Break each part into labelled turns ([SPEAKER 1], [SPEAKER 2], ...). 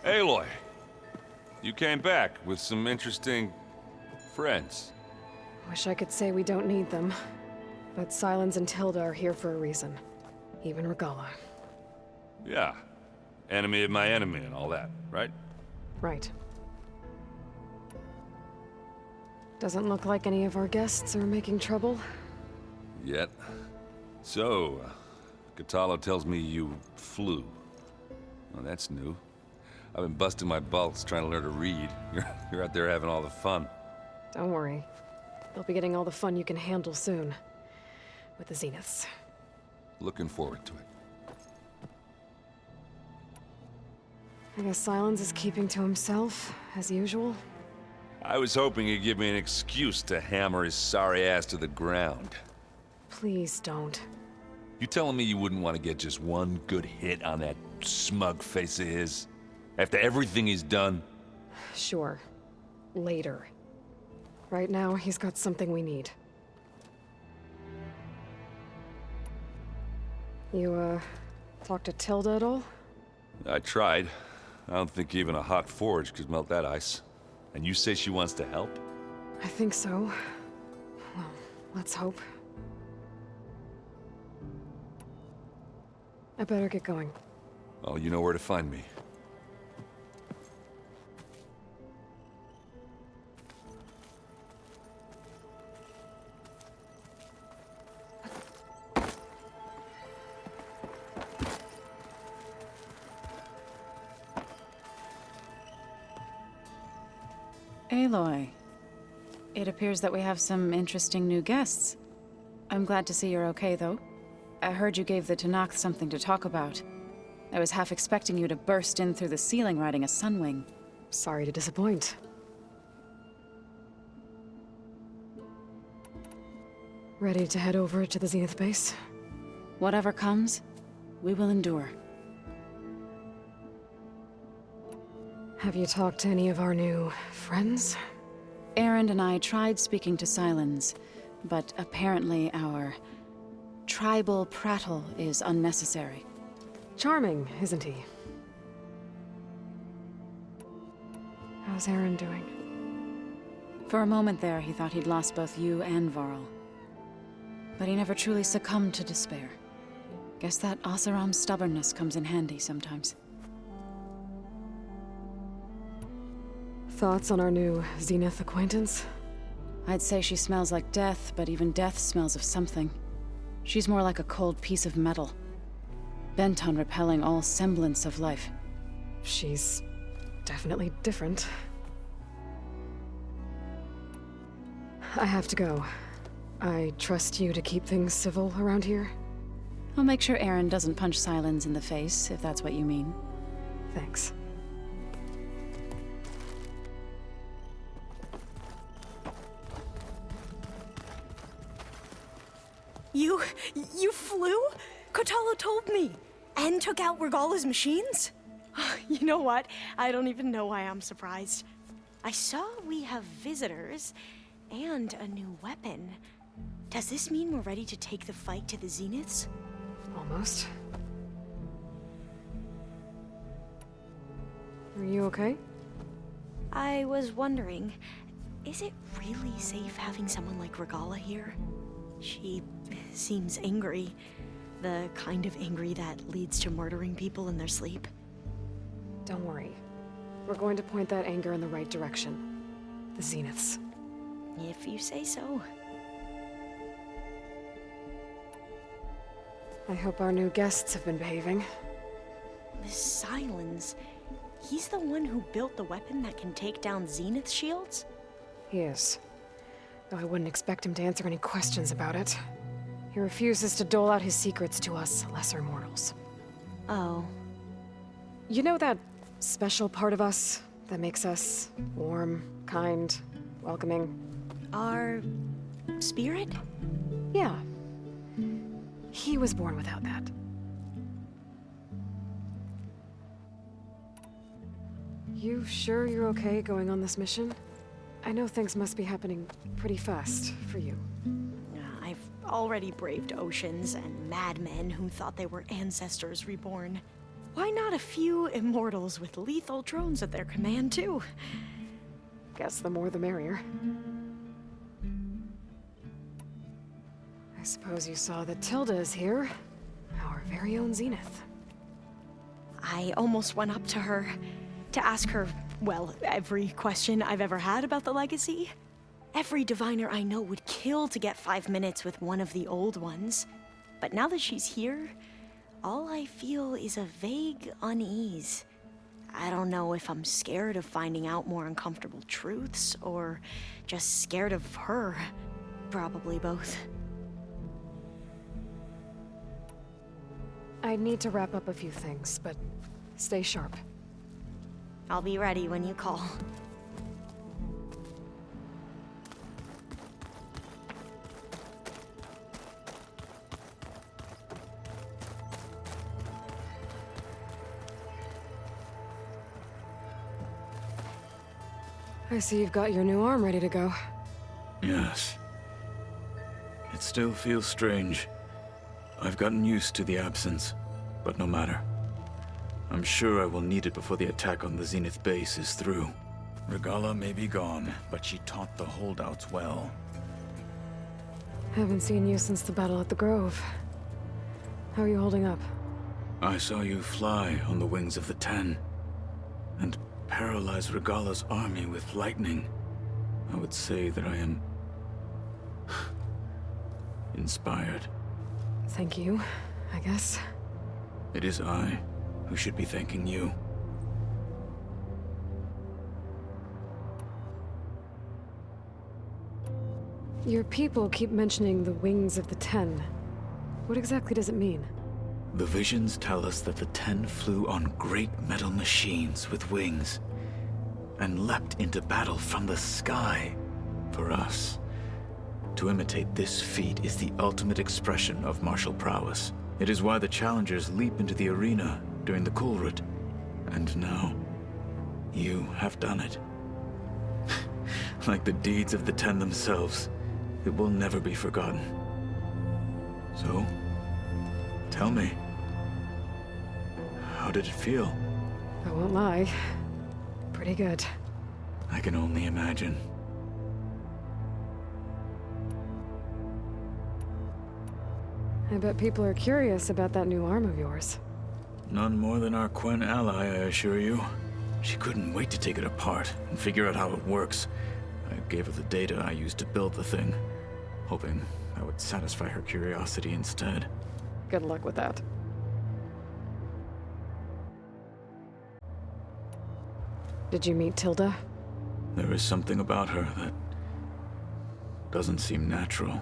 [SPEAKER 1] Aloy, you came back with some interesting friends.
[SPEAKER 2] Wish I could say we don't need them. But Sylens and Tilda are here for a reason. Even Regalla.
[SPEAKER 1] Yeah, enemy of my enemy and all that, right?
[SPEAKER 2] Right. Doesn't look like any of our guests are making trouble.
[SPEAKER 1] Yet. So, Kotallo tells me you flew. Well, that's new. I've been busting my balls trying to learn to read. You're out there having all the fun.
[SPEAKER 2] Don't worry. You'll be getting all the fun you can handle soon. With the Zeniths.
[SPEAKER 1] Looking forward to it.
[SPEAKER 2] I guess Sylens is keeping to himself, as usual.
[SPEAKER 1] I was hoping he'd give me an excuse to hammer his sorry ass to the ground.
[SPEAKER 2] Please don't.
[SPEAKER 1] You telling me you wouldn't want to get just one good hit on that smug face of his? After everything he's done?
[SPEAKER 2] Sure. Later. Right now, he's got something we need. You, talked to Tilda at all?
[SPEAKER 1] I tried. I don't think even a hot forge could melt that ice. And you say she wants to help?
[SPEAKER 2] I think so. Well, let's hope. I better get going.
[SPEAKER 1] Oh, you know where to find me.
[SPEAKER 3] Aloy, it appears that we have some interesting new guests. I'm glad to see you're okay, though. I heard you gave the Tenakth something to talk about. I was half expecting you to burst in through the ceiling riding a Sunwing.
[SPEAKER 2] Sorry to disappoint. Ready to head over to the Zenith base?
[SPEAKER 3] Whatever comes, we will endure.
[SPEAKER 2] Have you talked to any of our new friends?
[SPEAKER 3] Erend and I tried speaking to Sylens, but apparently our tribal prattle is unnecessary.
[SPEAKER 2] Charming, isn't he? How's Aaron doing?
[SPEAKER 3] For a moment there, he thought he'd lost both you and Varl. But he never truly succumbed to despair. Guess that Oseram's stubbornness comes in handy sometimes.
[SPEAKER 2] Thoughts on our new Zenith acquaintance?
[SPEAKER 3] I'd say she smells like death, but even death smells of something. She's more like a cold piece of metal, bent on repelling all semblance of life.
[SPEAKER 2] She's definitely different. I have to go. I trust you to keep things civil around here?
[SPEAKER 3] I'll make sure Erend doesn't punch Sylens in the face, if that's what you mean.
[SPEAKER 2] Thanks.
[SPEAKER 4] You flew? Kotallo told me. And took out Regalla's machines? You know what? I don't even know why I'm surprised. I saw we have visitors and a new weapon. Does this mean we're ready to take the fight to the Zeniths?
[SPEAKER 2] Almost. Are you okay?
[SPEAKER 4] I was wondering, is it really safe having someone like Regalla here? She seems angry. The kind of angry that leads to murdering people in their sleep.
[SPEAKER 2] Don't worry. We're going to point that anger in the right direction. The Zeniths.
[SPEAKER 4] If you say so.
[SPEAKER 2] I hope our new guests have been behaving.
[SPEAKER 4] This Sylens, he's the one who built the weapon that can take down Zenith shields?
[SPEAKER 2] He is. Though I wouldn't expect him to answer any questions about it. He refuses to dole out his secrets to us lesser mortals.
[SPEAKER 4] Oh.
[SPEAKER 2] You know that special part of us that makes us warm, kind, welcoming?
[SPEAKER 4] Our spirit?
[SPEAKER 2] Yeah. He was born without that. You sure you're okay going on this mission? I know things must be happening pretty fast for you.
[SPEAKER 4] I've already braved oceans and madmen who thought they were ancestors reborn. why not a few immortals with lethal drones at their command, too?
[SPEAKER 2] Guess the more the merrier. I suppose you saw that Tilda is here. Our very own Zenith.
[SPEAKER 4] I almost went up to her to ask her, well, every question I've ever had about the legacy. Every diviner I know would kill to get 5 minutes with one of the old ones. But now that she's here, all I feel is a vague unease. I don't know if I'm scared of finding out more uncomfortable truths, or just scared of her. Probably both.
[SPEAKER 2] I need to wrap up a few things, but stay sharp.
[SPEAKER 4] I'll be ready when you call.
[SPEAKER 2] I see you've got your new arm ready to go.
[SPEAKER 5] Yes. It still feels strange. I've gotten used to the absence, but no matter. I'm sure I will need it before the attack on the Zenith base is through. Regalla may be gone, but she taught the holdouts well.
[SPEAKER 2] Haven't seen you since the battle at the Grove. How are you holding up?
[SPEAKER 5] I saw you fly on the wings of the Ten, and paralyze Regalla's army with lightning. I would say that I am inspired.
[SPEAKER 2] Thank you, I guess.
[SPEAKER 5] It is I who should be thanking you.
[SPEAKER 2] Your people keep mentioning the wings of the Ten. What exactly does it mean?
[SPEAKER 5] The visions tell us that the Ten flew on great metal machines with wings, and leapt into battle from the sky. For us, to imitate this feat is the ultimate expression of martial prowess. It is why the challengers leap into the arena during the Kulrut. And now, you have done it. Like the deeds of the Ten themselves, it will never be forgotten. So, tell me, how did it feel?
[SPEAKER 2] I won't lie. Pretty good.
[SPEAKER 5] I can only imagine.
[SPEAKER 2] I bet people are curious about that new arm of yours.
[SPEAKER 5] None more than our Quen ally, I assure you. She couldn't wait to take it apart and figure out how it works. I gave her the data I used to build the thing, hoping that would satisfy her curiosity instead.
[SPEAKER 2] Good luck with that. Did you meet Tilda?
[SPEAKER 5] There is something about her that doesn't seem natural.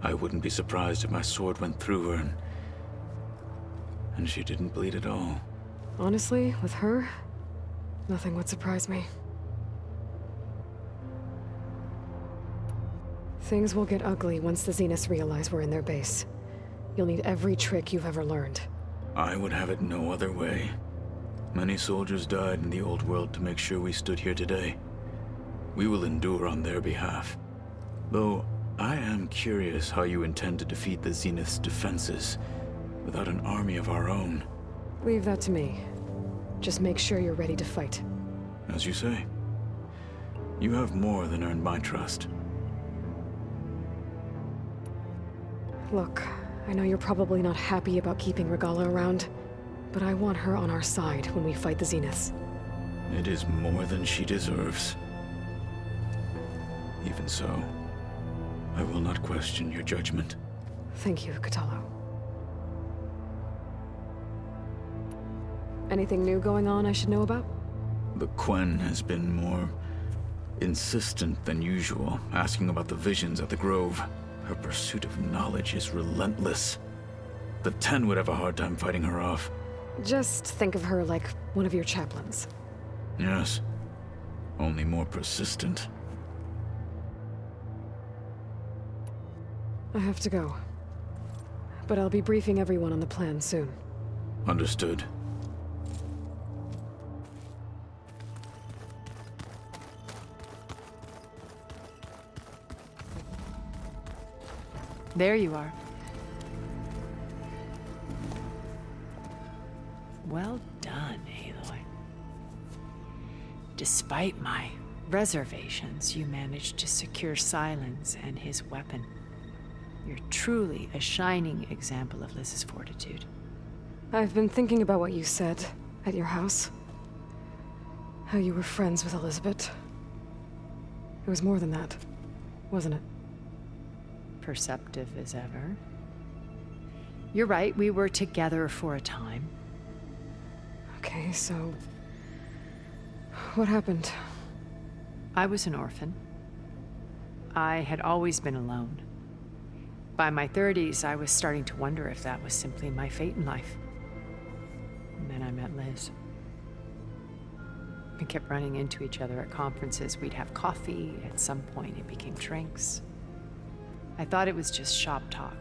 [SPEAKER 5] I wouldn't be surprised if my sword went through her and she didn't bleed at all.
[SPEAKER 2] Honestly, with her, nothing would surprise me. Things will get ugly once the Zeniths realize we're in their base. You'll need every trick you've ever learned.
[SPEAKER 5] I would have it no other way. Many soldiers died in the old world to make sure we stood here today. We will endure on their behalf. Though, I am curious how you intend to defeat the Zenith's defenses without an army of our own.
[SPEAKER 2] Leave that to me. Just make sure you're ready to fight.
[SPEAKER 5] As you say. You have more than earned my trust.
[SPEAKER 2] Look, I know you're probably not happy about keeping Regalla around, but I want her on our side when we fight the Zeniths.
[SPEAKER 5] It is more than she deserves. Even so, I will not question your judgment.
[SPEAKER 2] Thank you, Kotallo. Anything new going on I should know about?
[SPEAKER 5] The Quen has been more insistent than usual, asking about the visions at the Grove. Her pursuit of knowledge is relentless. The Ten would have a hard time fighting her off.
[SPEAKER 2] Just think of her like one of your chaplains.
[SPEAKER 5] Yes, only more persistent.
[SPEAKER 2] I have to go. But I'll be briefing everyone on the plan soon.
[SPEAKER 5] Understood.
[SPEAKER 6] There you are. Well done, Aloy. Despite my reservations, you managed to secure Silence and his weapon. You're truly a shining example of Liz's fortitude.
[SPEAKER 2] I've been thinking about what you said at your house. How you were friends with Elizabeth. It was more than that, wasn't it?
[SPEAKER 6] Perceptive as ever. You're right, we were together for a time.
[SPEAKER 2] Okay, so... what happened?
[SPEAKER 6] I was an orphan. I had always been alone. By my 30s, I was starting to wonder if that was simply my fate in life. And then I met Liz. We kept running into each other at conferences. We'd have coffee. At some point, it became drinks. I thought it was just shop talk,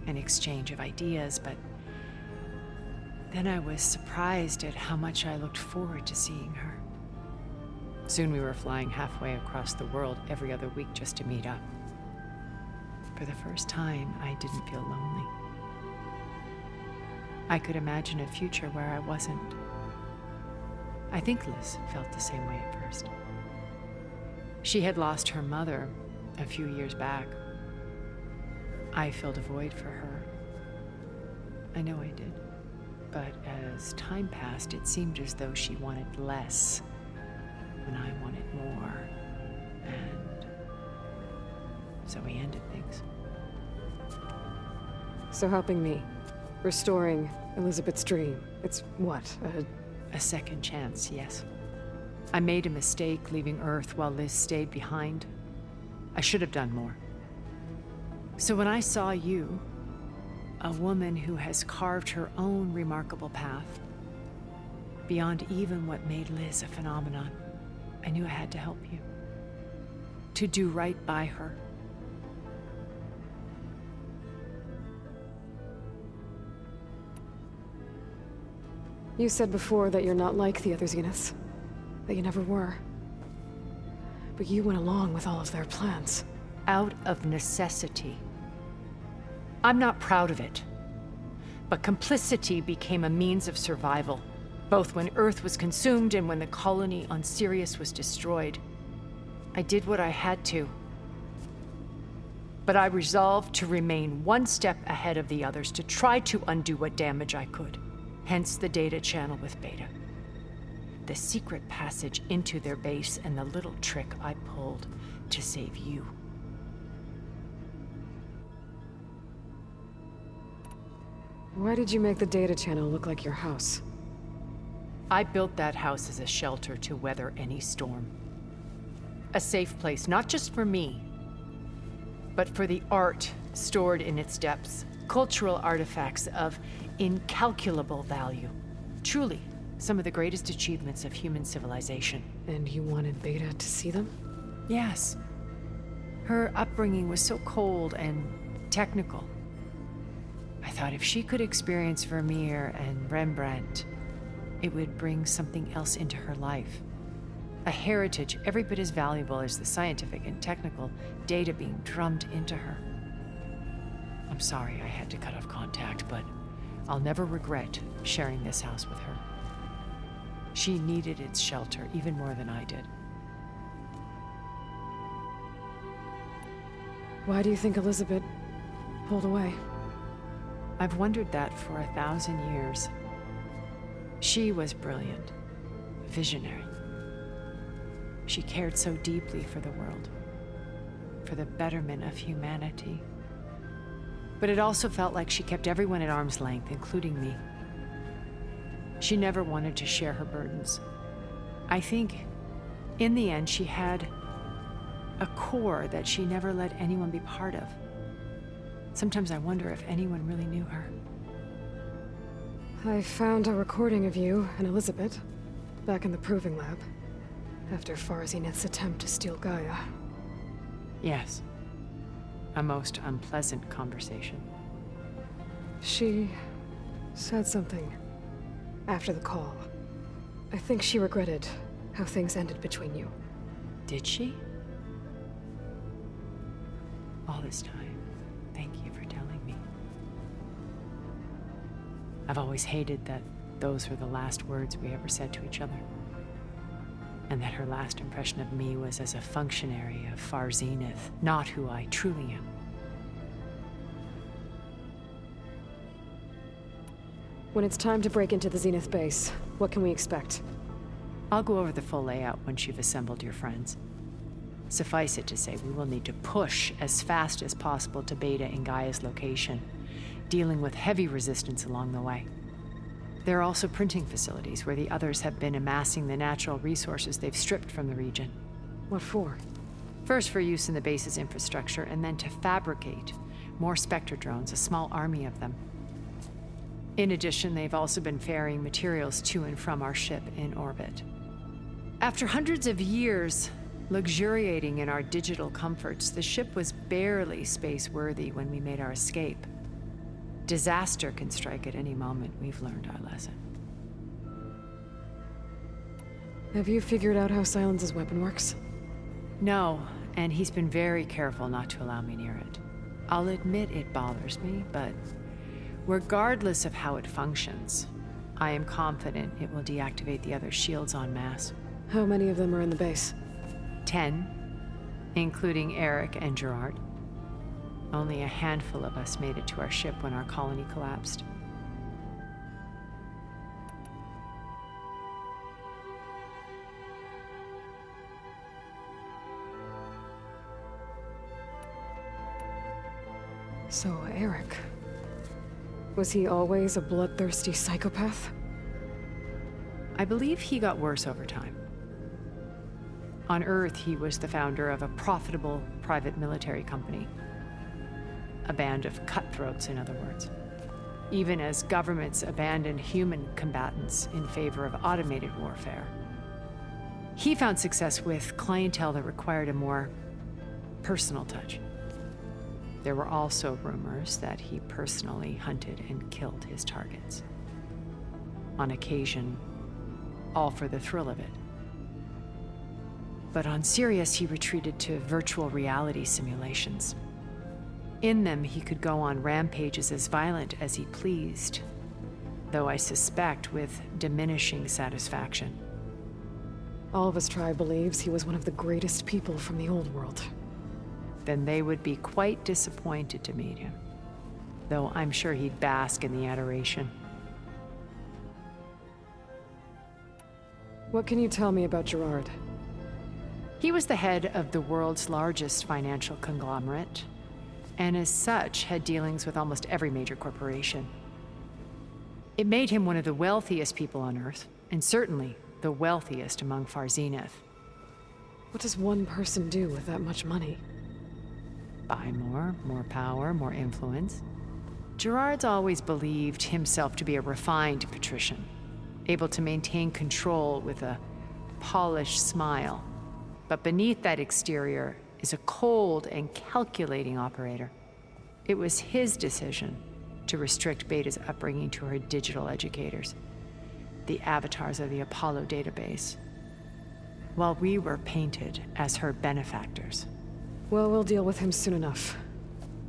[SPEAKER 6] an exchange of ideas, but then I was surprised at how much I looked forward to seeing her. Soon we were flying halfway across the world every other week just to meet up. For the first time, I didn't feel lonely. I could imagine a future where I wasn't. I think Liz felt the same way at first. She had lost her mother a few years back. I filled a void for her. I know I did. But as time passed, it seemed as though she wanted less when I wanted more. And so we ended things.
[SPEAKER 2] So helping me. Restoring Elizabeth's dream. It's what?
[SPEAKER 6] A second chance, yes. I made a mistake leaving Earth while Liz stayed behind. I should have done more. So when I saw you, a woman who has carved her own remarkable path, beyond even what made Liz a phenomenon, I knew I had to help you. To do right by her.
[SPEAKER 2] You said before that you're not like the other Zeniths. That you never were. But you went along with all of their plans.
[SPEAKER 6] Out of necessity. I'm not proud of it. But complicity became a means of survival, both when Earth was consumed and when the colony on Sirius was destroyed. I did what I had to. But I resolved to remain one step ahead of the others, to try to undo what damage I could. Hence the data channel with Beta. The secret passage into their base and the little trick I pulled to save you.
[SPEAKER 2] Why did you make the data channel look like your house?
[SPEAKER 6] I built that house as a shelter to weather any storm. A safe place, not just for me, but for the art stored in its depths. Cultural artifacts of incalculable value. Truly, some of the greatest achievements of human civilization.
[SPEAKER 2] And you wanted Beta to see them?
[SPEAKER 6] Yes. Her upbringing was so cold and technical. I thought if she could experience Vermeer and Rembrandt, it would bring something else into her life. A heritage every bit as valuable as the scientific and technical data being drummed into her. I'm sorry I had to cut off contact, but I'll never regret sharing this house with her. She needed its shelter even more than I did.
[SPEAKER 2] Why do you think Elizabeth pulled away?
[SPEAKER 6] I've wondered that for 1,000 years. She was brilliant, visionary. She cared so deeply for the world, for the betterment of humanity. But it also felt like she kept everyone at arm's length, including me. She never wanted to share her burdens. I think, in the end, she had a core that she never let anyone be part of. Sometimes I wonder if anyone really knew her.
[SPEAKER 2] I found a recording of you and Elizabeth back in the Proving Lab after Far Zenith's attempt to steal Gaia.
[SPEAKER 6] Yes. A most unpleasant conversation.
[SPEAKER 2] She said something after the call. I think she regretted how things ended between you.
[SPEAKER 6] Did she? All this time. Thank you for telling me. I've always hated that those were the last words we ever said to each other. And that her last impression of me was as a functionary of Far Zenith, not who I truly am.
[SPEAKER 2] When it's time to break into the Zenith base, what can we expect?
[SPEAKER 6] I'll go over the full layout once you've assembled your friends. Suffice it to say, we will need to push as fast as possible to Beta and Gaia's location, dealing with heavy resistance along the way. There are also printing facilities where the others have been amassing the natural resources they've stripped from the region.
[SPEAKER 2] What for?
[SPEAKER 6] First for use in the base's infrastructure, and then to fabricate more Spectre drones, a small army of them. In addition, they've also been ferrying materials to and from our ship in orbit. After hundreds of years luxuriating in our digital comforts, the ship was barely space-worthy when we made our escape. Disaster can strike at any moment. We've learned our lesson.
[SPEAKER 2] Have you figured out how Silence's weapon works?
[SPEAKER 6] No, and he's been very careful not to allow me near it. I'll admit it bothers me, but regardless of how it functions, I am confident it will deactivate the other shields en masse.
[SPEAKER 2] How many of them are in the base?
[SPEAKER 6] 10, including Eric and Gerard. Only a handful of us made it to our ship when our colony collapsed.
[SPEAKER 2] So, Eric. Was he always a bloodthirsty psychopath?
[SPEAKER 6] I believe he got worse over time. On Earth, he was the founder of a profitable private military company. A band of cutthroats, in other words. Even as governments abandoned human combatants in favor of automated warfare. He found success with clientele that required a more personal touch. There were also rumors that he personally hunted and killed his targets. On occasion, all for the thrill of it. But on Sirius, he retreated to virtual reality simulations. In them, he could go on rampages as violent as he pleased, though I suspect with diminishing satisfaction.
[SPEAKER 2] All of his tribe believes he was one of the greatest people from the old world.
[SPEAKER 6] Then they would be quite disappointed to meet him, though I'm sure he'd bask in the adoration.
[SPEAKER 2] What can you tell me about Gerard?
[SPEAKER 6] He was the head of the world's largest financial conglomerate, and as such had dealings with almost every major corporation. It made him one of the wealthiest people on Earth, and certainly the wealthiest among Far Zenith.
[SPEAKER 2] What does one person do with that much money?
[SPEAKER 6] Buy more power, more influence. Gerard's always believed himself to be a refined patrician, able to maintain control with a polished smile. But beneath that exterior is a cold and calculating operator. It was his decision to restrict Beta's upbringing to her digital educators, the avatars of the Apollo database, while we were painted as her benefactors.
[SPEAKER 2] Well, we'll deal with him soon enough.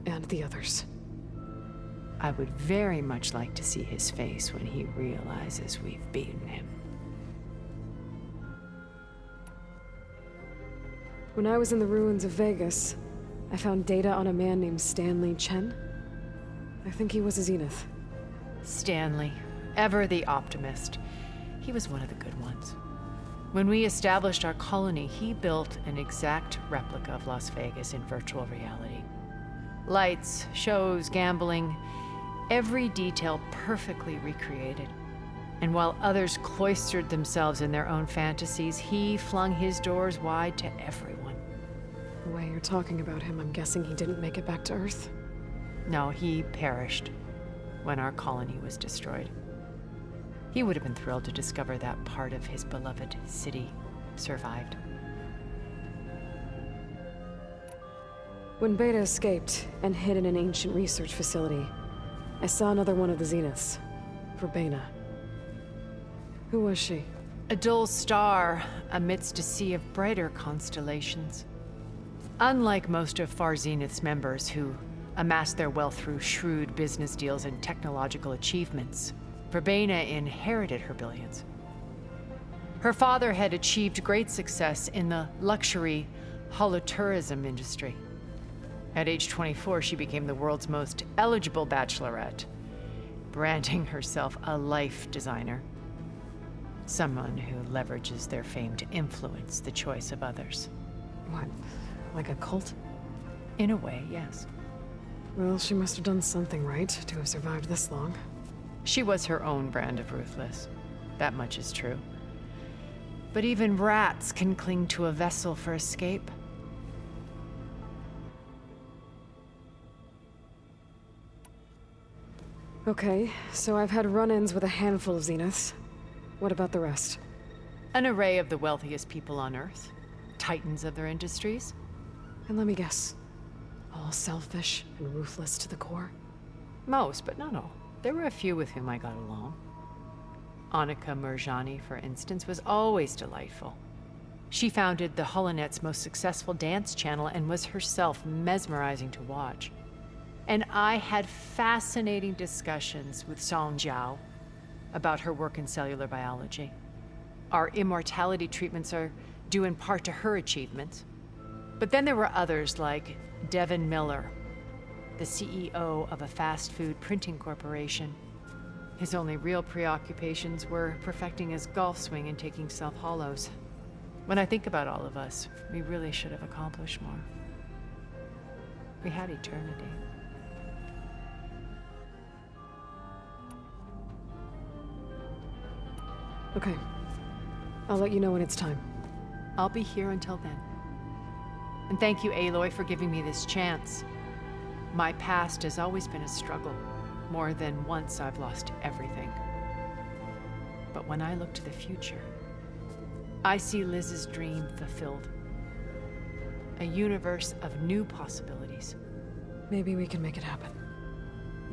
[SPEAKER 2] And the others.
[SPEAKER 6] I would very much like to see his face when he realizes we've beaten him.
[SPEAKER 2] When I was in the ruins of Vegas, I found data on a man named Stanley Chen. I think he was a Zenith.
[SPEAKER 6] Stanley, ever the optimist. He was one of the good ones. When we established our colony, he built an exact replica of Las Vegas in virtual reality. Lights, shows, gambling, every detail perfectly recreated. And while others cloistered themselves in their own fantasies, he flung his doors wide to everyone.
[SPEAKER 2] The way you're talking about him, I'm guessing he didn't make it back to Earth.
[SPEAKER 6] No, he perished when our colony was destroyed. He would have been thrilled to discover that part of his beloved city survived.
[SPEAKER 2] When Beta escaped and hid in an ancient research facility, I saw another one of the Zeniths, Verbena. Who was she?
[SPEAKER 6] A dull star amidst a sea of brighter constellations. Unlike most of Far Zenith's members who amassed their wealth through shrewd business deals and technological achievements, Verbena inherited her billions. Her father had achieved great success in the luxury holotourism industry. At age 24, she became the world's most eligible bachelorette, branding herself a life designer. Someone who leverages their fame to influence the choice of others.
[SPEAKER 2] What? Like a cult?
[SPEAKER 6] In a way, yes.
[SPEAKER 2] Well, she must have done something right to have survived this long.
[SPEAKER 6] She was her own brand of ruthless. That much is true. But even rats can cling to a vessel for escape.
[SPEAKER 2] Okay, so I've had run-ins with a handful of Zeniths. What about the rest?
[SPEAKER 6] An array of the wealthiest people on Earth. Titans of their industries.
[SPEAKER 2] And let me guess. All selfish and ruthless to the core?
[SPEAKER 6] Most, but not all. There were a few with whom I got along. Annika Murjani, for instance, was always delightful. She founded the Holonet's most successful dance channel and was herself mesmerizing to watch. And I had fascinating discussions with Song Jiao about her work in cellular biology. Our immortality treatments are due in part to her achievements. But then there were others like Devin Miller, the CEO of a fast food printing corporation. His only real preoccupations were perfecting his golf swing and taking self-hollows. When I think about all of us, we really should have accomplished more. We had eternity.
[SPEAKER 2] Okay. I'll let you know when it's time.
[SPEAKER 6] I'll be here until then. And thank you, Aloy, for giving me this chance. My past has always been a struggle. More than once I've lost everything. But when I look to the future, I see Liz's dream fulfilled. A universe of new possibilities.
[SPEAKER 2] Maybe we can make it happen.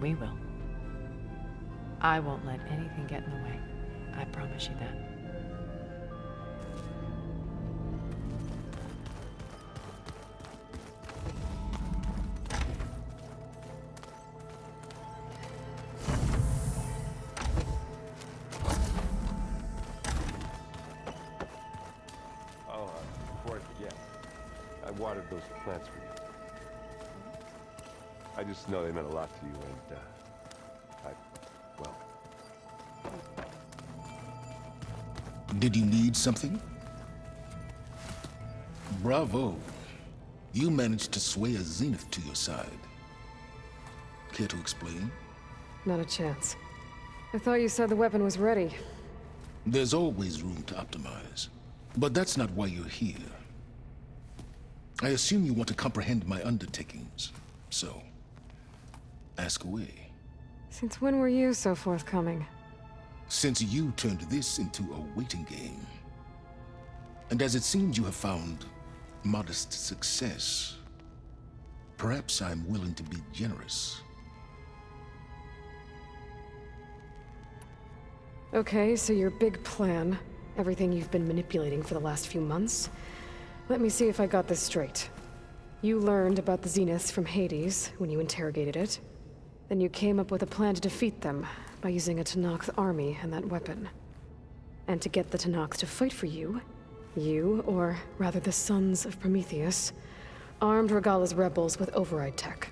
[SPEAKER 6] We will. I won't let anything get in the way. I promise you that.
[SPEAKER 7] Before I forget, I watered those plants for you. I just know they meant a lot to you, and, well...
[SPEAKER 8] Did you need something? Bravo. You managed to sway a Zenith to your side. Care to explain?
[SPEAKER 2] Not a chance. I thought you said the weapon was ready.
[SPEAKER 8] There's always room to optimize. But that's not why you're here. I assume you want to comprehend my undertakings. So, ask away.
[SPEAKER 2] Since when were you so forthcoming?
[SPEAKER 8] Since you turned this into a waiting game. And as it seems you have found modest success, perhaps I'm willing to be generous.
[SPEAKER 2] Okay, so your big plan, everything you've been manipulating for the last few months. Let me see if I got this straight. You learned about the Zeniths from Hades when you interrogated it. Then you came up with a plan to defeat them by using a Tenakth army and that weapon. And to get the Tenakth to fight for you, or rather the Sons of Prometheus, armed Regalla's rebels with override tech.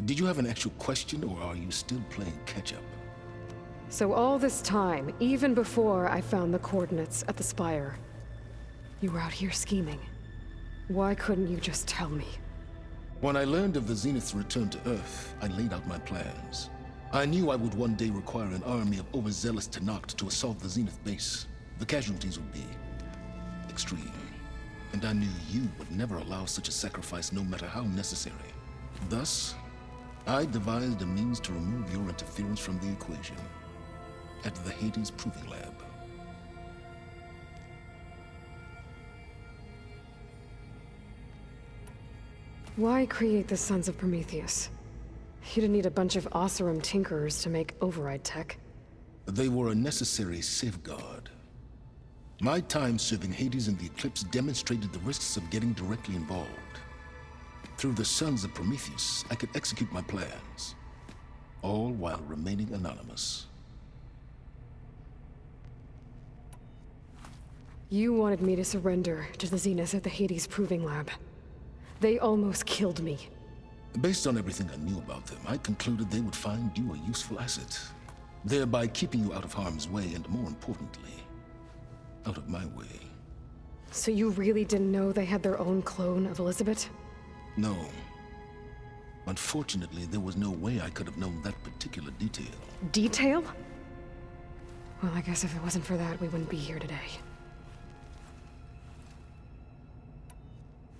[SPEAKER 8] Did you have an actual question, or are you still playing catch-up?
[SPEAKER 2] So all this time, even before I found the coordinates at the Spire, you were out here scheming. Why couldn't you just tell me?
[SPEAKER 8] When I learned of the Zenith's return to Earth, I laid out my plans. I knew I would one day require an army of overzealous Tenakth to assault the Zenith base. The casualties would be extreme. And I knew you would never allow such a sacrifice, no matter how necessary. Thus, I devised a means to remove your interference from the equation at the Hades Proving Lab.
[SPEAKER 2] Why create the Sons of Prometheus? You didn't need a bunch of Oseram tinkerers to make override tech.
[SPEAKER 8] They were a necessary safeguard. My time serving Hades in the Eclipse demonstrated the risks of getting directly involved. Through the Sons of Prometheus, I could execute my plans, all while remaining anonymous.
[SPEAKER 2] You wanted me to surrender to the Zenith at the Hades Proving Lab. They almost killed me.
[SPEAKER 8] Based on everything I knew about them, I concluded they would find you a useful asset, thereby keeping you out of harm's way and, more importantly, out of my way.
[SPEAKER 2] So you really didn't know they had their own clone of Elizabeth?
[SPEAKER 8] No. Unfortunately, there was no way I could have known that particular detail.
[SPEAKER 2] Detail? Well, I guess if it wasn't for that, we wouldn't be here today.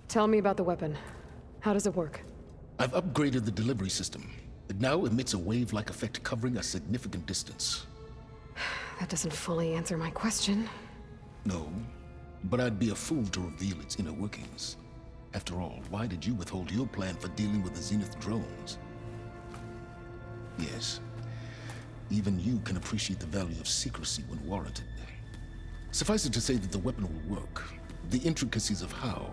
[SPEAKER 2] Tell me about the weapon. How does it work?
[SPEAKER 8] I've upgraded the delivery system. It now emits a wave-like effect covering a significant distance.
[SPEAKER 2] That doesn't fully answer my question.
[SPEAKER 8] No, but I'd be a fool to reveal its inner workings. After all, why did you withhold your plan for dealing with the Zenith drones? Yes, even you can appreciate the value of secrecy when warranted. Suffice it to say that the weapon will work. The intricacies of how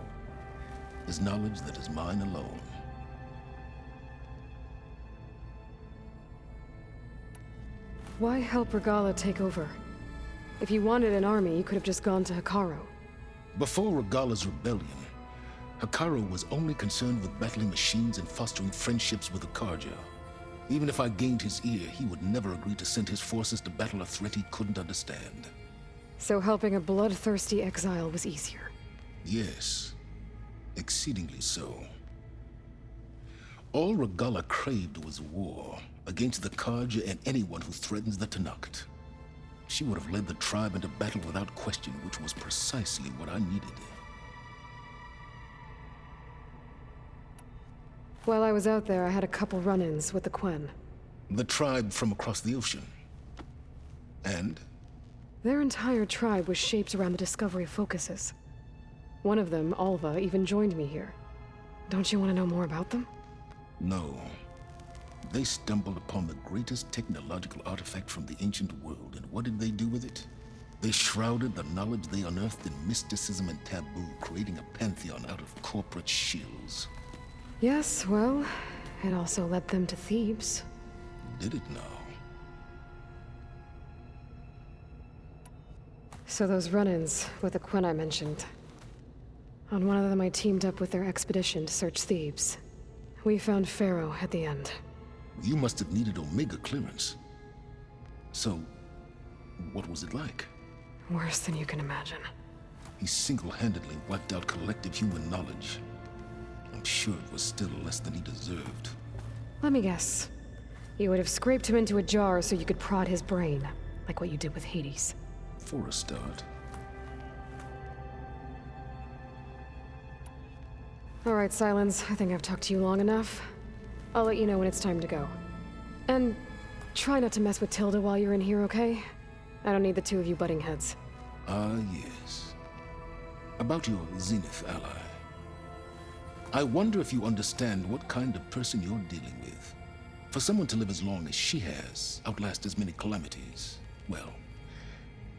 [SPEAKER 8] is knowledge that is mine alone.
[SPEAKER 2] Why help Regalla take over? If you wanted an army, you could have just gone to Hekarro.
[SPEAKER 8] Before Regalla's rebellion, Hekarro was only concerned with battling machines and fostering friendships with the Carja. Even if I gained his ear, he would never agree to send his forces to battle a threat he couldn't understand.
[SPEAKER 2] So helping a bloodthirsty exile was easier.
[SPEAKER 8] Yes, exceedingly so. All Regalla craved was war against the Carja and anyone who threatens the Tenakth. She would have led the tribe into battle without question, which was precisely what I needed.
[SPEAKER 2] While I was out there, I had a couple run-ins with the Quen.
[SPEAKER 8] The tribe from across the ocean. And?
[SPEAKER 2] Their entire tribe was shaped around the discovery of focuses. One of them, Alva, even joined me here. Don't you want to know more about them?
[SPEAKER 8] No. They stumbled upon the greatest technological artifact from the ancient world, and what did they do with it? They shrouded the knowledge they unearthed in mysticism and taboo, creating a pantheon out of corporate shills.
[SPEAKER 2] Yes, well, it also led them to Thebes.
[SPEAKER 8] Did it now?
[SPEAKER 2] So those run-ins with the Quen I mentioned. On one of them I teamed up with their expedition to search Thebes. We found Pharaoh at the end.
[SPEAKER 8] You must have needed Omega clearance. So, what was it like?
[SPEAKER 2] Worse than you can imagine.
[SPEAKER 8] He single-handedly wiped out collective human knowledge. I'm sure it was still less than he deserved.
[SPEAKER 2] Let me guess. You would have scraped him into a jar so you could prod his brain, like what you did with Hades.
[SPEAKER 8] For a start.
[SPEAKER 2] All right, Silence. I think I've talked to you long enough. I'll let you know when it's time to go. And try not to mess with Tilda while you're in here, okay? I don't need the two of you butting heads.
[SPEAKER 8] Ah, yes. About your Zenith ally. I wonder if you understand what kind of person you're dealing with. For someone to live as long as she has, outlast as many calamities, well,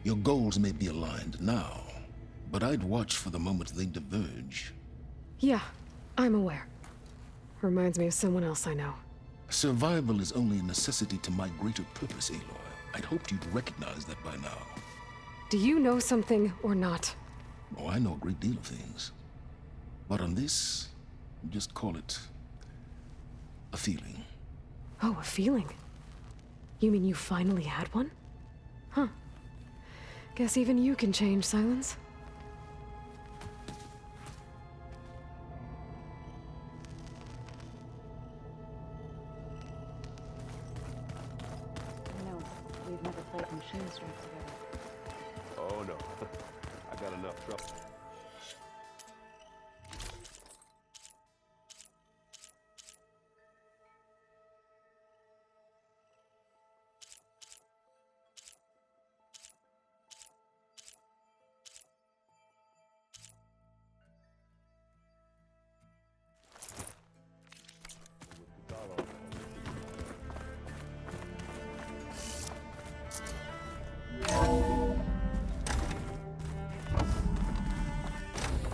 [SPEAKER 8] your goals may be aligned now, but I'd watch for the moment they diverge.
[SPEAKER 2] Yeah, I'm aware. Reminds me of someone else I know.
[SPEAKER 8] Survival is only a necessity to my greater purpose, Aloy. I'd hoped you'd recognize that by now.
[SPEAKER 2] Do you know something or not?
[SPEAKER 8] Oh, I know a great deal of things. But on this, just call it a feeling.
[SPEAKER 2] Oh, a feeling? You mean you finally had one? Huh. Guess even you can change, Silence.
[SPEAKER 3] No, we've never played machine strike together.
[SPEAKER 7] Oh no. I got enough trouble.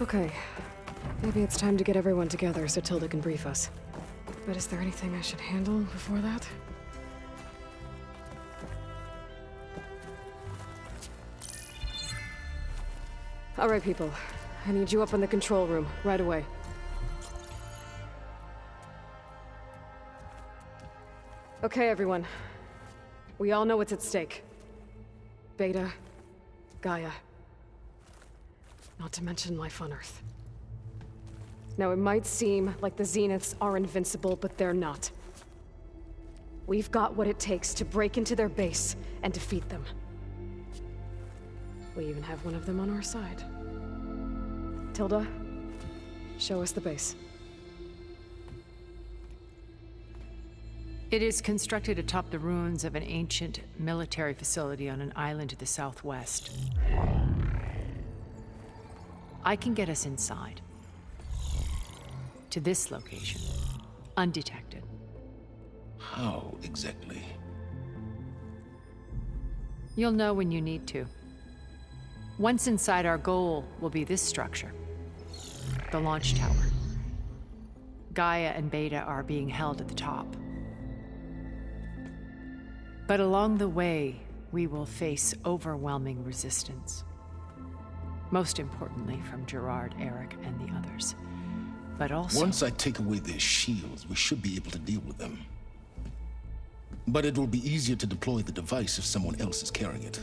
[SPEAKER 2] Okay. Maybe it's time to get everyone together so Tilda can brief us. But is there anything I should handle before that? All right, people. I need you up in the control room, right away. Okay, everyone. We all know what's at stake. Beta, Gaia. Not to mention life on Earth. Now, it might seem like the Zeniths are invincible, but they're not. We've got what it takes to break into their base and defeat them. We even have one of them on our side. Tilda, show us the base.
[SPEAKER 6] It is constructed atop the ruins of an ancient military facility on an island to the southwest. I can get us inside. To this location, undetected.
[SPEAKER 8] How exactly?
[SPEAKER 6] You'll know when you need to. Once inside, our goal will be this structure. The launch tower. Gaia and Beta are being held at the top. But along the way, we will face overwhelming resistance. Most importantly from Gerard, Eric, and the others. But also...
[SPEAKER 8] Once I take away their shields, we should be able to deal with them. But it will be easier to deploy the device if someone else is carrying it.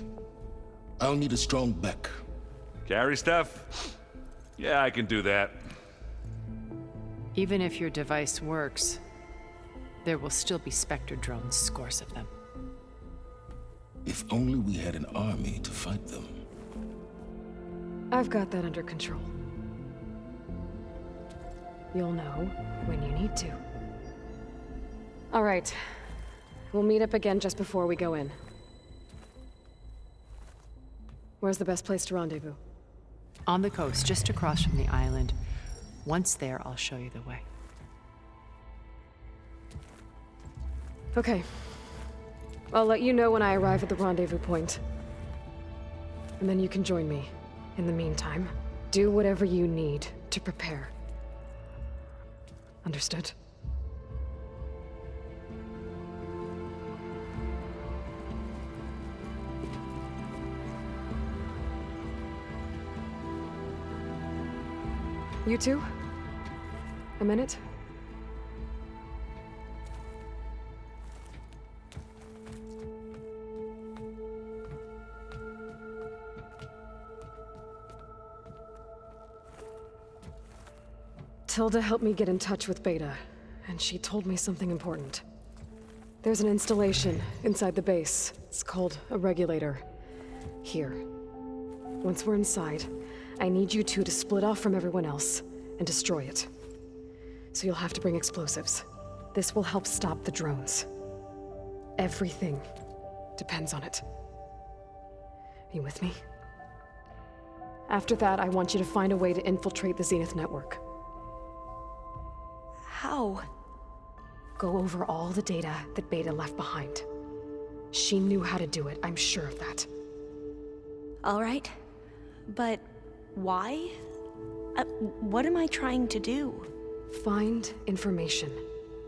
[SPEAKER 8] I'll need a strong back.
[SPEAKER 1] Carry stuff? Yeah, I can do that.
[SPEAKER 6] Even if your device works, there will still be Spectre drones, scores of them.
[SPEAKER 8] If only we had an army to fight them.
[SPEAKER 2] I've got that under control. You'll know when you need to. All right. We'll meet up again just before we go in. Where's the best place to rendezvous?
[SPEAKER 6] On the coast, just across from the island. Once there, I'll show you the way.
[SPEAKER 2] Okay. I'll let you know when I arrive at the rendezvous point. And then you can join me. In the meantime, do whatever you need to prepare. Understood? You two? A minute? Tilda helped me get in touch with Beta, and she told me something important. There's an installation inside the base. It's called a regulator. Here. Once we're inside, I need you two to split off from everyone else and destroy it. So you'll have to bring explosives. This will help stop the drones. Everything depends on it. Are you with me? After that, I want you to find a way to infiltrate the Zenith network.
[SPEAKER 4] How?
[SPEAKER 2] Go over all the data that Beta left behind. She knew how to do it, I'm sure of that.
[SPEAKER 4] All right. But why? What am I trying to do?
[SPEAKER 2] Find information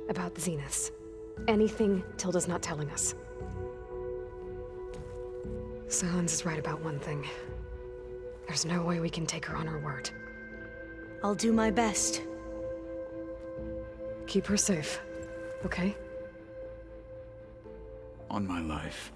[SPEAKER 2] about the Zeniths. Anything Tilda's not telling us. Silence is right about one thing. There's no way we can take her on her word.
[SPEAKER 4] I'll do my best.
[SPEAKER 2] Keep her safe, okay?
[SPEAKER 5] On my life.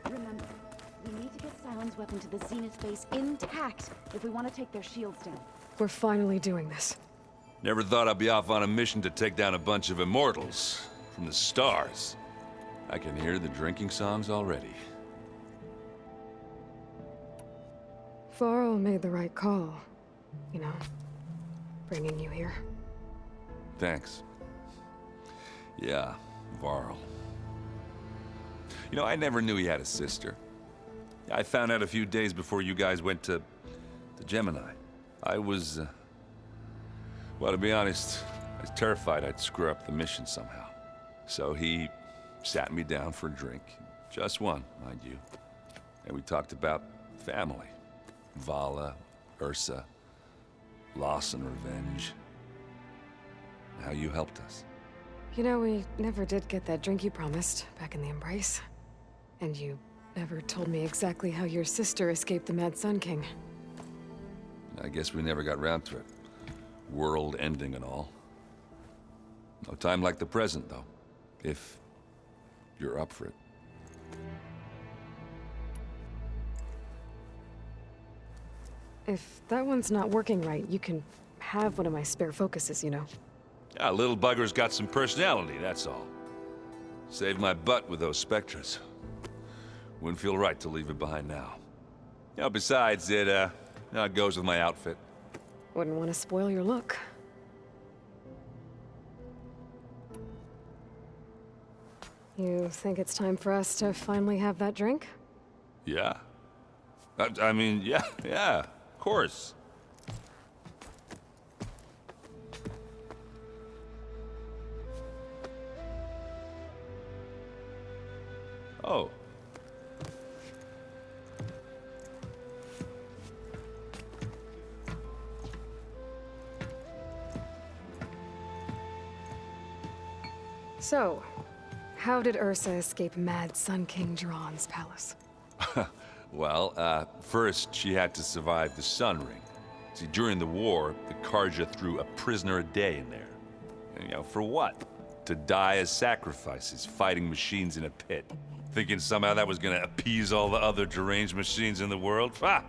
[SPEAKER 9] Remember, we need to get Sylens' weapon to the Zenith base intact if we want to take their shields down.
[SPEAKER 2] We're finally doing this.
[SPEAKER 1] Never thought I'd be off on a mission to take down a bunch of immortals from the stars. I can hear the drinking songs already.
[SPEAKER 2] Varl made the right call. You know, bringing you here.
[SPEAKER 1] Thanks. Yeah, Varl. You know, I never knew he had a sister. I found out a few days before you guys went to Gemini. I was, well, to be honest, I was terrified I'd screw up the mission somehow. So he sat me down for a drink. Just one, mind you. And we talked about family. Vala, Ursa, loss and revenge. How you helped us.
[SPEAKER 2] You know, we never did get that drink you promised back in the Embrace. And you never told me exactly how your sister escaped the Mad Sun King.
[SPEAKER 1] I guess we never got round to it. World ending and all. No time like the present, though. If you're up for it.
[SPEAKER 2] If that one's not working right, you can have one of my spare focuses, you know.
[SPEAKER 1] Yeah, little bugger's got some personality, that's all. Saved my butt with those Spectres. Wouldn't feel right to leave it behind now. You know, besides, it goes with my outfit.
[SPEAKER 2] Wouldn't want to spoil your look. You think it's time for us to finally have that drink?
[SPEAKER 1] Yeah. I mean, yeah, of course. Oh.
[SPEAKER 2] So, how did Ursa escape Mad Sun King Jiran's palace?
[SPEAKER 1] Well, first she had to survive the Sun Ring. See, during the war, the Carja threw a prisoner a day in there. And, you know, for what? To die as sacrifices, fighting machines in a pit. Thinking somehow that was gonna appease all the other deranged machines in the world? Ha!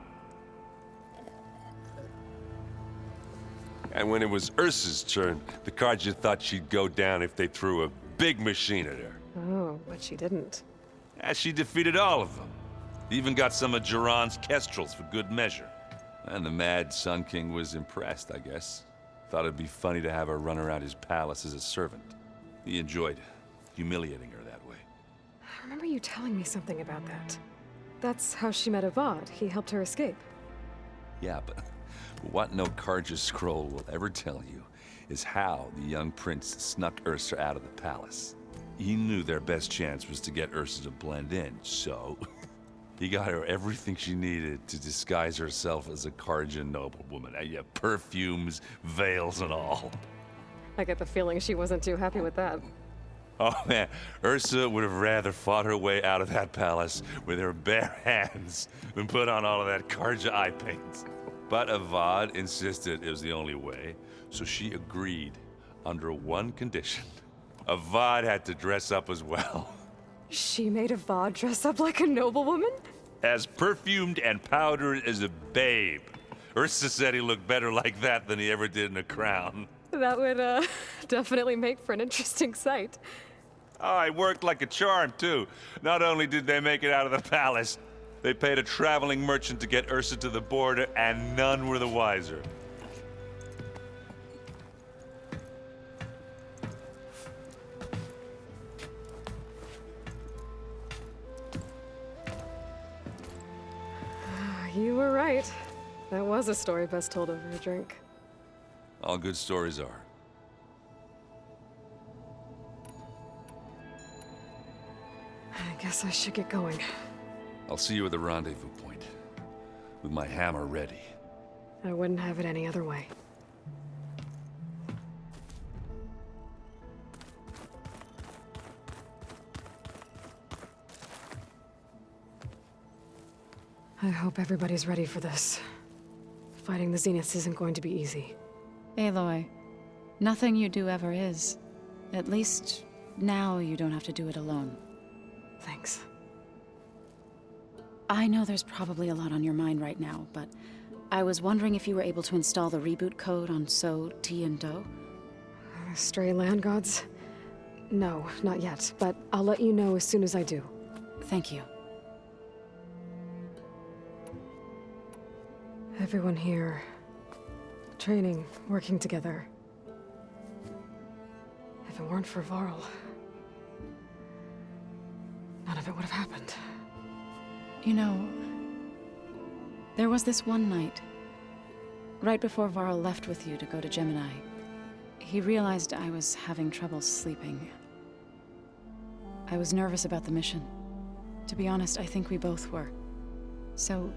[SPEAKER 1] And when it was Ursa's turn, the Carja thought she'd go down if they threw a big machine at her.
[SPEAKER 2] Oh, but she didn't.
[SPEAKER 1] And she defeated all of them. Even got some of Jiran's Kestrels for good measure. And the Mad Sun King was impressed, I guess. Thought it'd be funny to have her run around his palace as a servant. He enjoyed humiliating her that way.
[SPEAKER 2] I remember you telling me something about that. That's how she met Avad. He helped her escape.
[SPEAKER 1] Yeah, but what no Carja scroll will ever tell you is how the young prince snuck Ursa out of the palace. He knew their best chance was to get Ursa to blend in, so he got her everything she needed to disguise herself as a Carja noblewoman. Yeah, perfumes, veils, and all.
[SPEAKER 2] I get the feeling she wasn't too happy with that.
[SPEAKER 1] Oh man, Ursa would have rather fought her way out of that palace with her bare hands than put on all of that Carja eye paint. But Avad insisted it was the only way, so she agreed under one condition. Avad had to dress up as well.
[SPEAKER 2] She made Avad dress up like a noblewoman?
[SPEAKER 1] As perfumed and powdered as a babe. Ursa said he looked better like that than he ever did in a crown.
[SPEAKER 2] That would, definitely make for an interesting sight.
[SPEAKER 1] Oh, it worked like a charm, too. Not only did they make it out of the palace, they paid a traveling merchant to get Ursa to the border, and none were the wiser.
[SPEAKER 2] You were right. That was a story best told over a drink.
[SPEAKER 1] All good stories are.
[SPEAKER 2] I guess I should get going.
[SPEAKER 1] I'll see you at the rendezvous point, with my hammer ready.
[SPEAKER 2] I wouldn't have it any other way. I hope everybody's ready for this. Fighting the Zeniths isn't going to be easy.
[SPEAKER 3] Aloy, nothing you do ever is. At least, now you don't have to do it alone.
[SPEAKER 2] Thanks.
[SPEAKER 3] I know there's probably a lot on your mind right now, but I was wondering if you were able to install the reboot code on So, Ti, and Do?
[SPEAKER 2] Stray land gods? No, not yet, but I'll let you know as soon as I do.
[SPEAKER 3] Thank you.
[SPEAKER 2] Everyone here, training, working together. If it weren't for Varl, none of it would have happened.
[SPEAKER 3] You know, there was this one night Right before Varl left with you to go to Gemini, he realized I was having trouble sleeping. I was nervous about the mission. To be honest, I think we both were. So,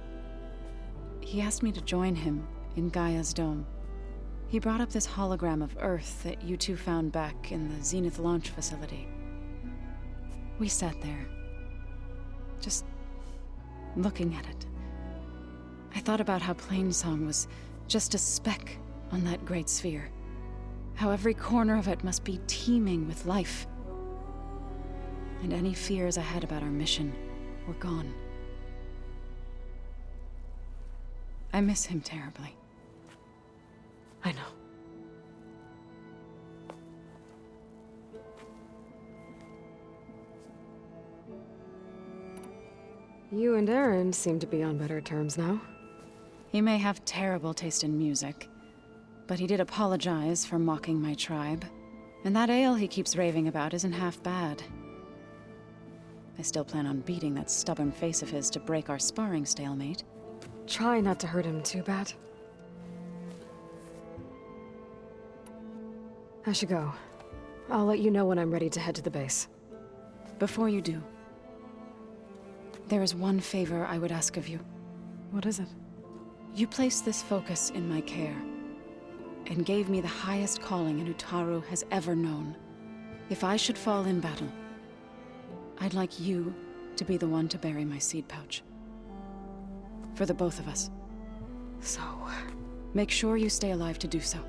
[SPEAKER 3] he asked me to join him in Gaia's dome. He brought up this hologram of Earth that you two found back in the Zenith launch facility. We sat there, just looking at it. I thought about how Plainsong was just a speck on that great sphere. How every corner of it must be teeming with life. And any fears I had about our mission were gone. I miss him terribly.
[SPEAKER 2] I know. You and Aaron seem to be on better terms now.
[SPEAKER 3] He may have terrible taste in music, but he did apologize for mocking my tribe. And that ale he keeps raving about isn't half bad. I still plan on beating that stubborn face of his to break our sparring stalemate.
[SPEAKER 2] Try not to hurt him too bad. I should go. I'll let you know when I'm ready to head to the base.
[SPEAKER 3] Before you do, there is one favor I would ask of you.
[SPEAKER 2] What is it?
[SPEAKER 3] You placed this focus in my care, and gave me the highest calling an Utaru has ever known. If I should fall in battle, I'd like you to be the one to bury my seed pouch. For the both of us.
[SPEAKER 2] So,
[SPEAKER 3] make sure you stay alive to do so.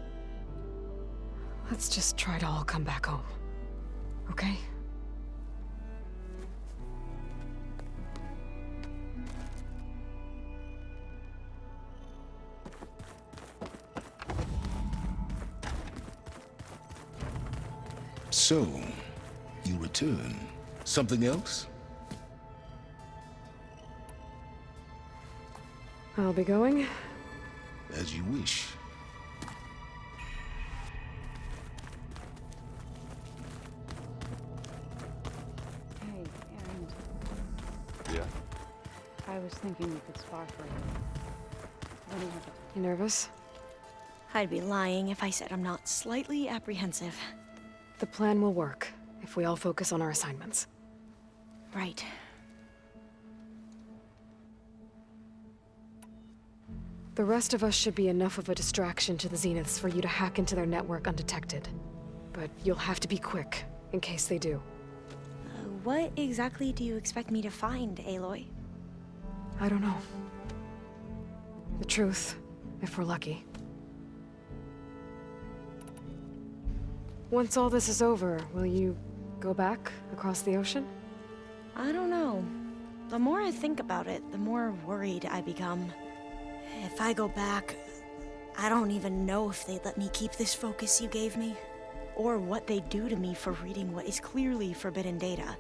[SPEAKER 2] let's just try to all come back home. Okay?
[SPEAKER 8] So, you return. Something else?
[SPEAKER 2] I'll be going.
[SPEAKER 8] As you wish.
[SPEAKER 3] Hey, Aaron.
[SPEAKER 1] Yeah?
[SPEAKER 3] I was thinking we could spar for you. What do you have to
[SPEAKER 2] You nervous?
[SPEAKER 4] I'd be lying if I said I'm not slightly apprehensive.
[SPEAKER 2] The plan will work if we all focus on our assignments.
[SPEAKER 4] Right.
[SPEAKER 2] The rest of us should be enough of a distraction to the Zeniths for you to hack into their network undetected. But you'll have to be quick, in case they do.
[SPEAKER 4] What exactly do you expect me to find, Aloy?
[SPEAKER 2] I don't know. The truth, if we're lucky. Once all this is over, will you go back across the ocean?
[SPEAKER 4] I don't know. The more I think about it, the more worried I become. If I go back, I don't even know if they'd let me keep this focus you gave me, or what they'd do to me for reading what is clearly forbidden data.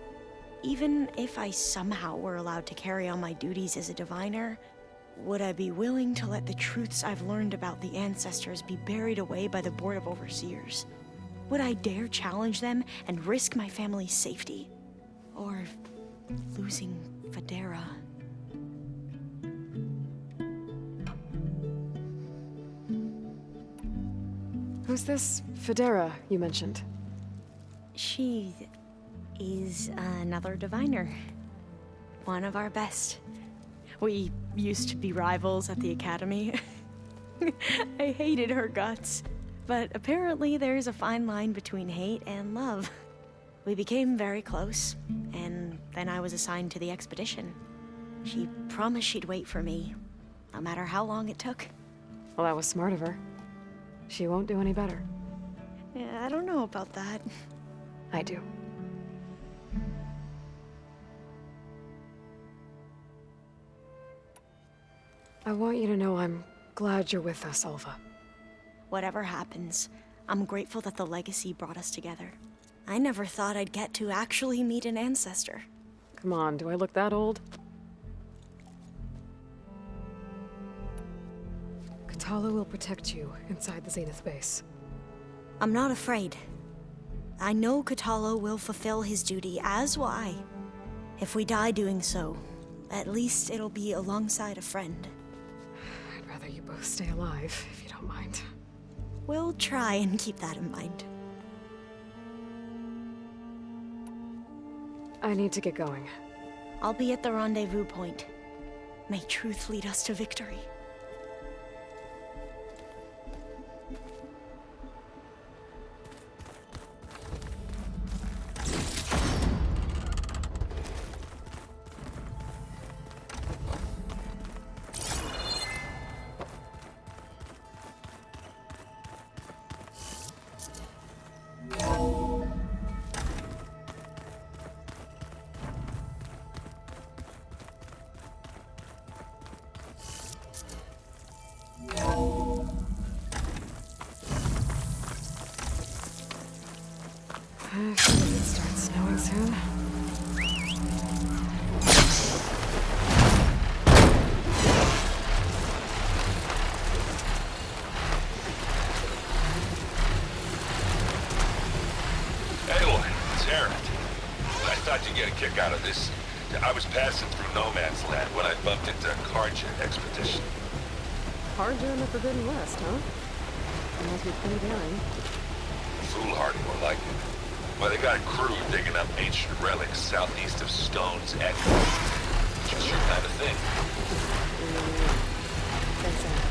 [SPEAKER 4] Even if I somehow were allowed to carry on my duties as a diviner, would I be willing to let the truths I've learned about the ancestors be buried away by the Board of Overseers? Would I dare challenge them and risk my family's safety? Or losing Federa?
[SPEAKER 2] Who's this Federa you mentioned?
[SPEAKER 4] She is another diviner. One of our best. We used to be rivals at the academy. I hated her guts. But apparently there's a fine line between hate and love. We became very close, and then I was assigned to the expedition. She promised she'd wait for me, no matter how long it took.
[SPEAKER 2] Well, that was smart of her. She won't do any better.
[SPEAKER 4] Yeah, I don't know about that.
[SPEAKER 2] I do. I want you to know I'm glad you're with us, Alva.
[SPEAKER 4] Whatever happens, I'm grateful that the legacy brought us together. I never thought I'd get to actually meet an ancestor.
[SPEAKER 2] Come on, do I look that old? Katala will protect you inside the Zenith base.
[SPEAKER 4] I'm not afraid. I know Katala will fulfill his duty, as will I. If we die doing so, at least it'll be alongside a friend.
[SPEAKER 2] rather you both stay alive, if you don't mind.
[SPEAKER 4] We'll try and keep that in mind.
[SPEAKER 2] I need to get going.
[SPEAKER 4] I'll be at the rendezvous point. May truth lead us to victory.
[SPEAKER 2] I feel like it starts snowing soon.
[SPEAKER 1] Aloy, it's Aaron. I thought you'd get a kick out of this. I was passing through No Man's Land when I bumped into a Carja expedition.
[SPEAKER 2] Carja in the Forbidden West, huh? That must be pretty daring.
[SPEAKER 1] Foolhardy, more like it. Well, they got a crew digging up ancient relics southeast of Stone's Echo. Just your kind of thing.
[SPEAKER 2] Thanks, Anna.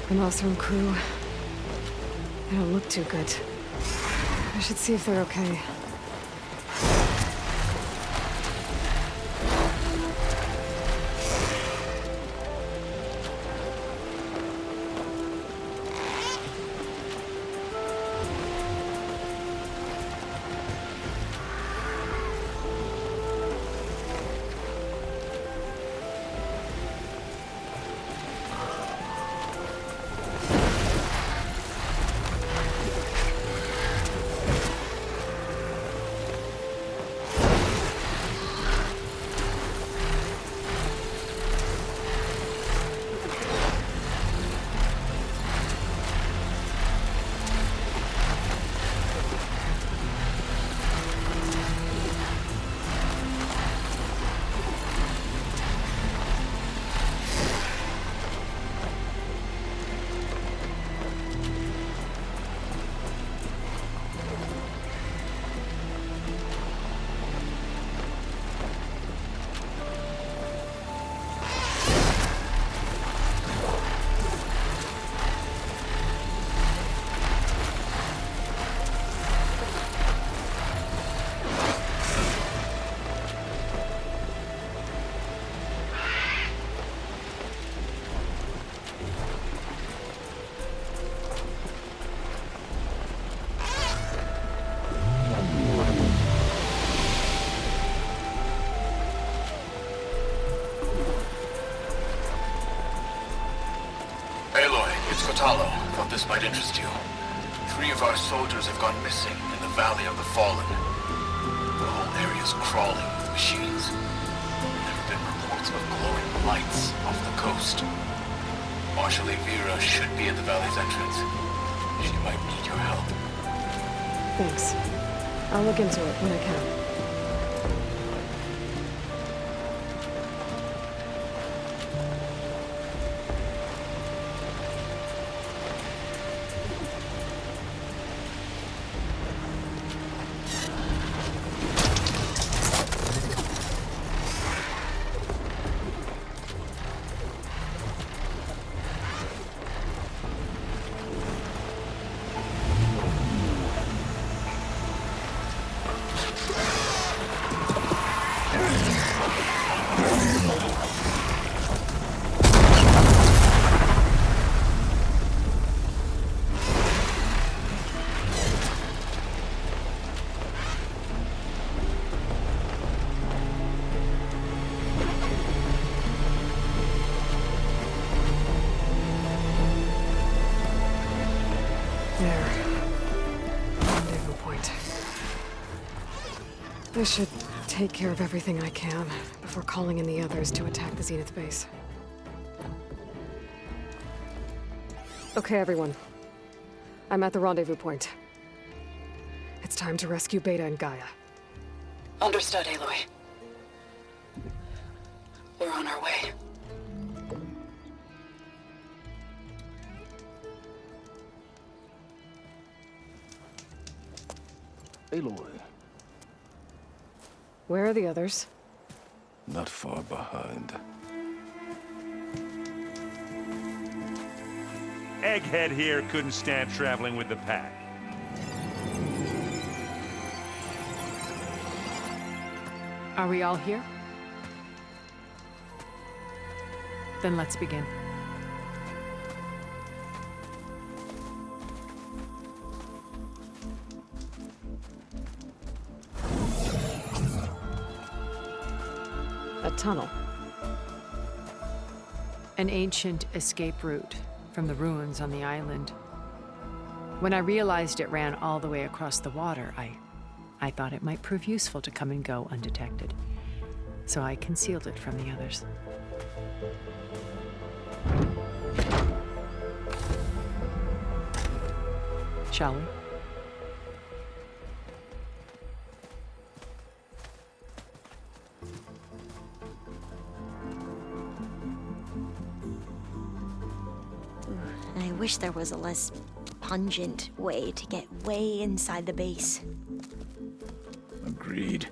[SPEAKER 2] The Maelstrom crew. They don't look too good. I should see if they're okay.
[SPEAKER 5] It's Kotallo. Thought this might interest you. 3 of our soldiers have gone missing in the Valley of the Fallen. The whole area's crawling with machines. There have been reports of glowing lights off the coast. Marshal Vera should be at the valley's entrance. She might need your help.
[SPEAKER 2] Thanks. I'll look into it when I can. Rendezvous point. I should take care of everything I can before calling in the others to attack the Zenith base. Okay, everyone. I'm at the rendezvous point. It's time to rescue Beta and Gaia.
[SPEAKER 3] Understood, Aloy. We're on our way.
[SPEAKER 8] Aloy,
[SPEAKER 2] Where are the others?
[SPEAKER 8] not far behind.
[SPEAKER 7] Egghead here couldn't stand traveling with the pack.
[SPEAKER 6] Are we all here? Then let's begin.
[SPEAKER 2] A tunnel.
[SPEAKER 6] An ancient escape route from the ruins on the island. When I realized it ran all the way across the water, I thought it might prove useful to come and go undetected. So I concealed it from the others. Shall we?
[SPEAKER 4] I wish there was a less pungent way to get way inside the base.
[SPEAKER 5] Agreed.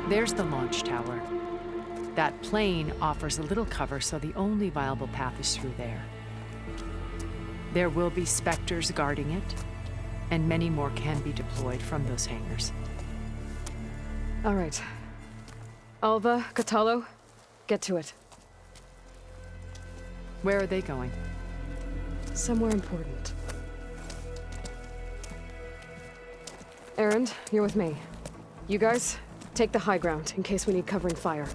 [SPEAKER 6] There's the launch tower. That plane offers a little cover, so the only viable path is through there. There will be Spectres guarding it, and many more can be deployed from those hangars.
[SPEAKER 2] All right. Alva, Kotallo, get to it.
[SPEAKER 6] Where are they going?
[SPEAKER 2] Somewhere important. Erend, you're with me. You guys, take the high ground in case we need covering fire.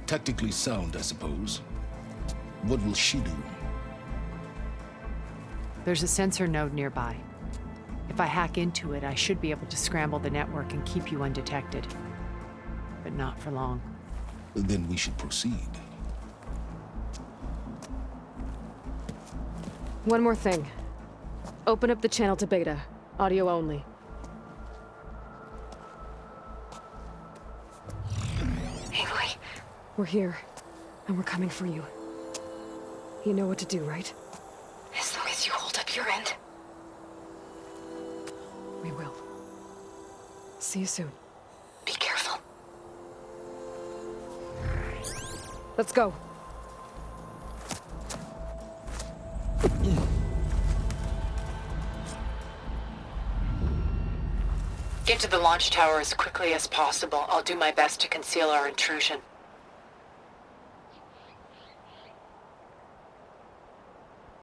[SPEAKER 8] Tactically sound, I suppose. What will she do?
[SPEAKER 6] There's a sensor node nearby. If I hack into it, I should be able to scramble the network and keep you undetected. But not for long.
[SPEAKER 8] Then we should proceed.
[SPEAKER 2] One more thing. Open up the channel to Beta. Audio only. Aloy. We're here, and we're coming for you. You know what to do, right?
[SPEAKER 9] As long as you hold up your end.
[SPEAKER 2] We will. See you soon.
[SPEAKER 9] Be careful.
[SPEAKER 2] Let's go.
[SPEAKER 10] Get to the launch tower as quickly as possible. I'll do my best to conceal our intrusion.